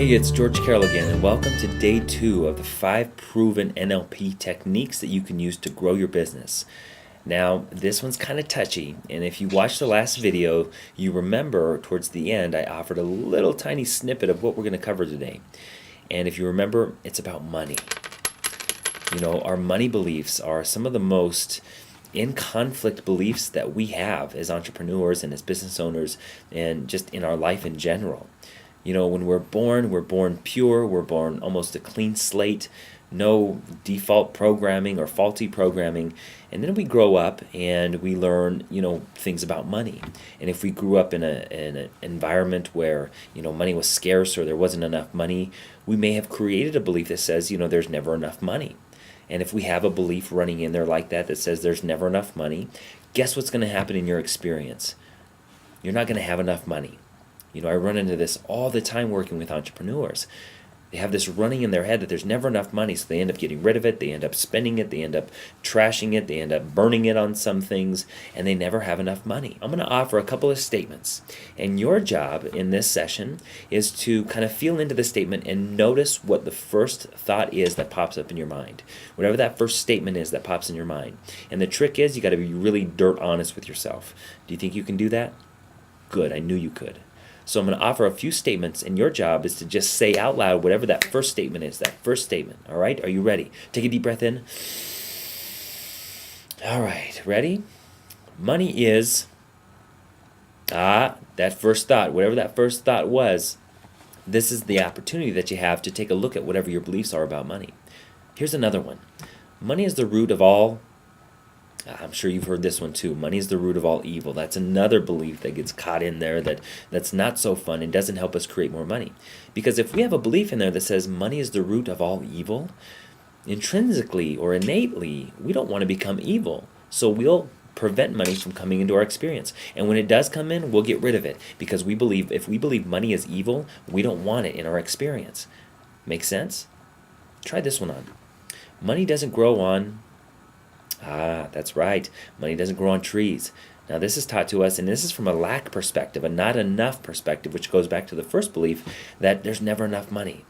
Hey, it's George Carroll again, and welcome to day 2 of the 5 proven NLP techniques that you can use to grow your business. Now, this one's kind of touchy, and if you watched the last video, you remember towards the end I offered a little tiny snippet of what we're going to cover today. And if you remember, it's about money. You know, our money beliefs are some of the most in conflict beliefs that we have as entrepreneurs and as business owners and just in our life in general. You know, when we're born pure, we're born almost a clean slate, no default programming or faulty programming. And then we grow up and we learn, things about money. And if we grew up in an environment where, money was scarce or there wasn't enough money, we may have created a belief that says, there's never enough money. And if we have a belief running in there like that says there's never enough money, guess what's going to happen in your experience? You're not going to have enough money. I run into this all the time working with entrepreneurs. They have this running in their head that there's never enough money, so they end up getting rid of it, they end up spending it, they end up trashing it, they end up burning it on some things, and they never have enough money. I'm going to offer a couple of statements, and your job in this session is to kind of feel into the statement and notice what the first thought is that pops up in your mind. Whatever that first statement is that pops in your mind. And the trick is you got to be really dirt honest with yourself. Do you think you can do that? Good, I knew you could. So I'm going to offer a few statements, and your job is to just say out loud whatever that first statement is, that first statement. All right? Are you ready? Take a deep breath in. All right. Ready? Money is, that first thought, whatever that first thought was, this is the opportunity that you have to take a look at whatever your beliefs are about money. Here's another one. Money is the root of all, I'm sure you've heard this one too. Money is the root of all evil. That's another belief that gets caught in there that's not so fun and doesn't help us create more money. Because if we have a belief in there that says money is the root of all evil, intrinsically or innately, we don't want to become evil. So we'll prevent money from coming into our experience. And when it does come in, we'll get rid of it. Because if we believe money is evil, we don't want it in our experience. Make sense? Try this one on. Money doesn't grow on... that's right. Money doesn't grow on trees. Now this is taught to us, and this is from a lack perspective, a not enough perspective, which goes back to the first belief that there's never enough money.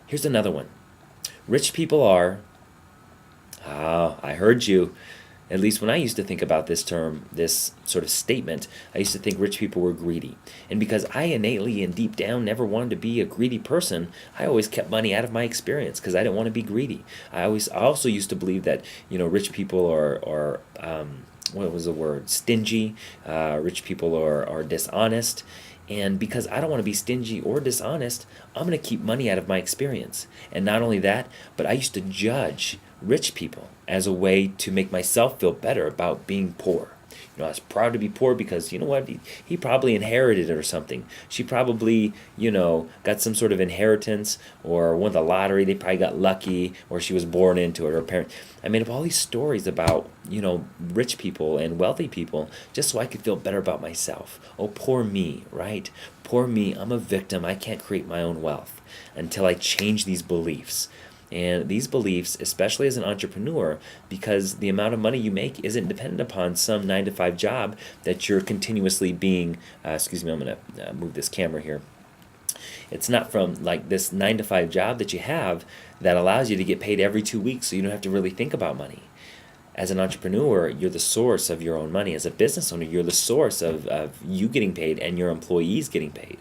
Here's another one. Rich people are, I heard you. At least when I used to think about this term, this sort of statement, I used to think rich people were greedy. And because I innately and deep down never wanted to be a greedy person, I always kept money out of my experience because I didn't want to be greedy. I also used to believe that, rich people are what was the word? Stingy. Rich people are dishonest. And because I don't want to be stingy or dishonest, I'm going to keep money out of my experience. And not only that, but I used to judge rich people as a way to make myself feel better about being poor. I was proud to be poor because, you know what, he probably inherited it or something. She probably, got some sort of inheritance or won the lottery. They probably got lucky, or she was born into it, or her parent. I made up all these stories about, rich people and wealthy people just so I could feel better about myself. Oh, poor me, right? Poor me, I'm a victim. I can't create my own wealth until I change these beliefs. And these beliefs, especially as an entrepreneur, because the amount of money you make isn't dependent upon some 9-to-5 job that you're continuously being, I'm going to move this camera here. It's not from like this 9-to-5 job that you have that allows you to get paid every 2 weeks so you don't have to really think about money. As an entrepreneur, you're the source of your own money. As a business owner, you're the source of you getting paid and your employees getting paid.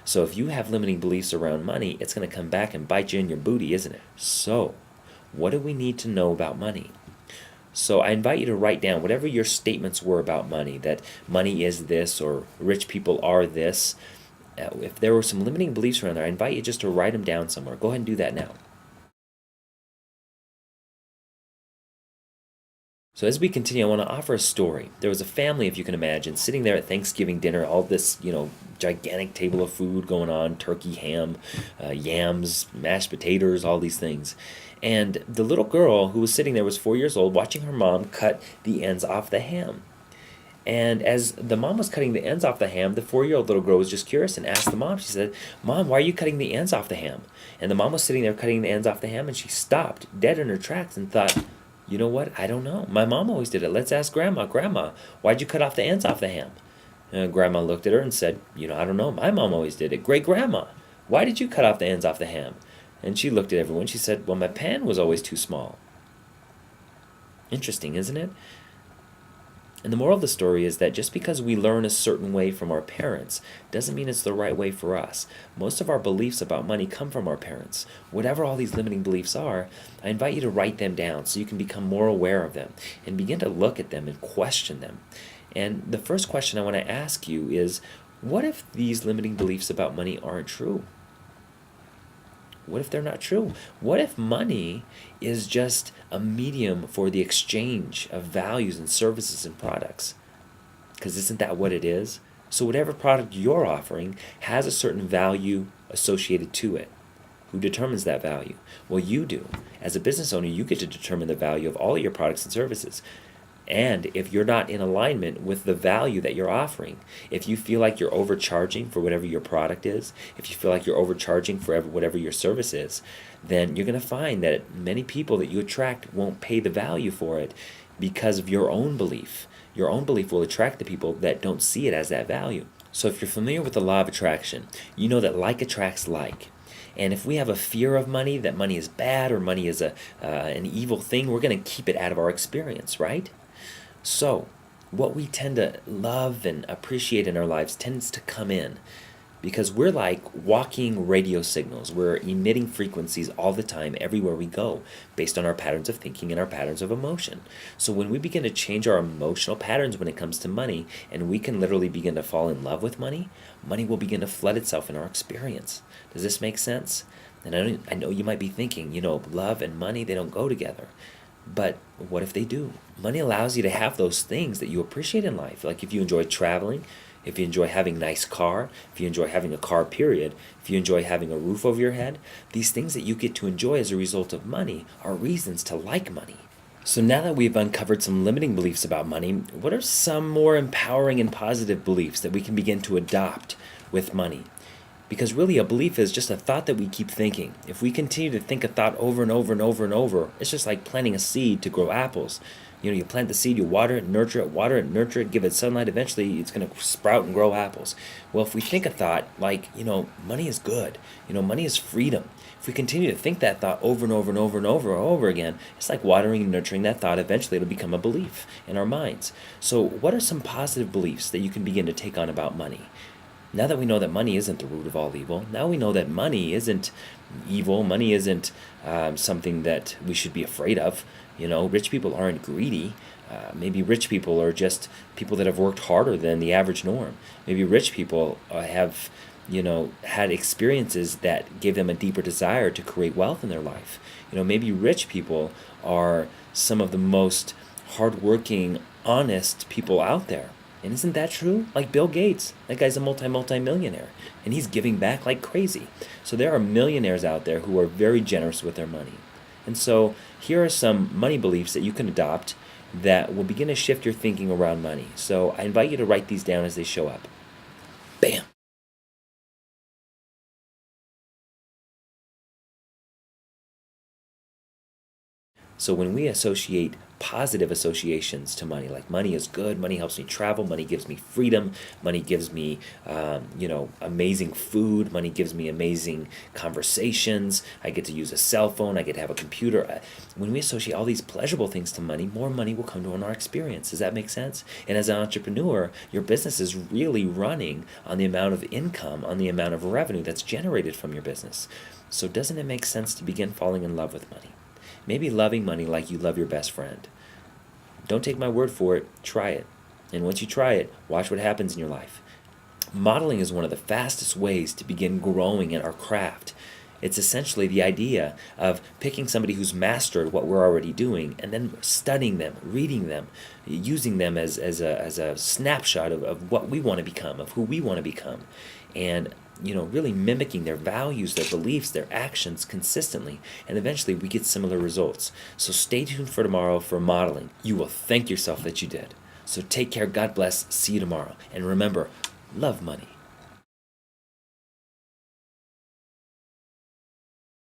So if you have limiting beliefs around money, it's going to come back and bite you in your booty, isn't it? So what do we need to know about money? So I invite you to write down whatever your statements were about money, that money is this or rich people are this. If there were some limiting beliefs around there, I invite you just to write them down somewhere. Go ahead and do that now. So as we continue, I want to offer a story. There was a family, if you can imagine, sitting there at Thanksgiving dinner, all this, gigantic table of food going on, turkey, ham, yams, mashed potatoes, all these things. And the little girl who was sitting there was 4 years old, watching her mom cut the ends off the ham. And as the mom was cutting the ends off the ham, the 4-year-old little girl was just curious and asked the mom, she said, "Mom, why are you cutting the ends off the ham?" And the mom was sitting there cutting the ends off the ham, and she stopped dead in her tracks and thought, you know what? I don't know. My mom always did it. Let's ask Grandma. Grandma, why'd you cut off the ends off the ham? Grandma looked at her and said, I don't know. My mom always did it. Great-grandma, Why did you cut off the ends off the ham? And she looked at everyone. She said, well, my pan was always too small. Interesting, isn't it? And the moral of the story is that just because we learn a certain way from our parents doesn't mean it's the right way for us. Most of our beliefs about money come from our parents. Whatever all these limiting beliefs are, I invite you to write them down so you can become more aware of them and begin to look at them and question them. And the first question I want to ask you is, what if these limiting beliefs about money aren't true? What if they're not true? What if money is just a medium for the exchange of values and services and products? Because isn't that what it is? So whatever product you're offering has a certain value associated to it. Who determines that value? Well, you do. As a business owner, you get to determine the value of all of your products and services. And if you're not in alignment with the value that you're offering, if you feel like you're overcharging for whatever your product is, if you feel like you're overcharging for whatever your service is, then you're going to find that many people that you attract won't pay the value for it because of your own belief. Your own belief will attract the people that don't see it as that value. So if you're familiar with the law of attraction, you know that like attracts like. And if we have a fear of money, that money is bad or money is an evil thing, we're going to keep it out of our experience, right? So, what we tend to love and appreciate in our lives tends to come in because we're like walking radio signals. We're emitting frequencies all the time, everywhere we go, based on our patterns of thinking and our patterns of emotion. So when we begin to change our emotional patterns when it comes to money, and we can literally begin to fall in love with money, money will begin to flood itself in our experience. Does this make sense? And I know you might be thinking, love and money, they don't go together. But what if they do? Money allows you to have those things that you appreciate in life. Like if you enjoy traveling, if you enjoy having a nice car, if you enjoy having a car, period, if you enjoy having a roof over your head, these things that you get to enjoy as a result of money are reasons to like money. So now that we've uncovered some limiting beliefs about money, what are some more empowering and positive beliefs that we can begin to adopt with money? Because really a belief is just a thought that we keep thinking. If we continue to think a thought over and over and over and over, it's just like planting a seed to grow apples. You plant the seed, you water it, nurture it, give it sunlight, eventually it's going to sprout and grow apples. Well, if we think a thought like, money is good, money is freedom. If we continue to think that thought over and over and over and over and over again, it's like watering and nurturing that thought. Eventually it'll become a belief in our minds. So what are some positive beliefs that you can begin to take on about money? Now that we know that money isn't the root of all evil, now we know that money isn't evil, money isn't something that we should be afraid of. Rich people aren't greedy. Maybe rich people are just people that have worked harder than the average norm. Maybe rich people have, had experiences that gave them a deeper desire to create wealth in their life. Maybe rich people are some of the most hardworking, honest people out there. And isn't that true? Like Bill Gates, that guy's a multi-millionaire, and he's giving back like crazy. So there are millionaires out there who are very generous with their money. And so here are some money beliefs that you can adopt that will begin to shift your thinking around money. So I invite you to write these down as they show up. Bam! So when we associate positive associations to money, like money is good, money helps me travel, money gives me freedom, money gives me, amazing food, money gives me amazing conversations, I get to use a cell phone, I get to have a computer. When we associate all these pleasurable things to money, more money will come to our experience. Does that make sense? And as an entrepreneur, your business is really running on the amount of income, on the amount of revenue that's generated from your business. So doesn't it make sense to begin falling in love with money? Maybe loving money like you love your best friend. Don't take my word for it, try it. And once you try it, watch what happens in your life. Modeling is one of the fastest ways to begin growing in our craft. It's essentially the idea of picking somebody who's mastered what we're already doing and then studying them, reading them, using them as a snapshot of what we want to become, of who we want to become. And really mimicking their values, their beliefs, their actions consistently, and eventually we get similar results. So stay tuned for tomorrow for modeling. You will thank yourself that you did. So take care, God bless, see you tomorrow. And remember, love money.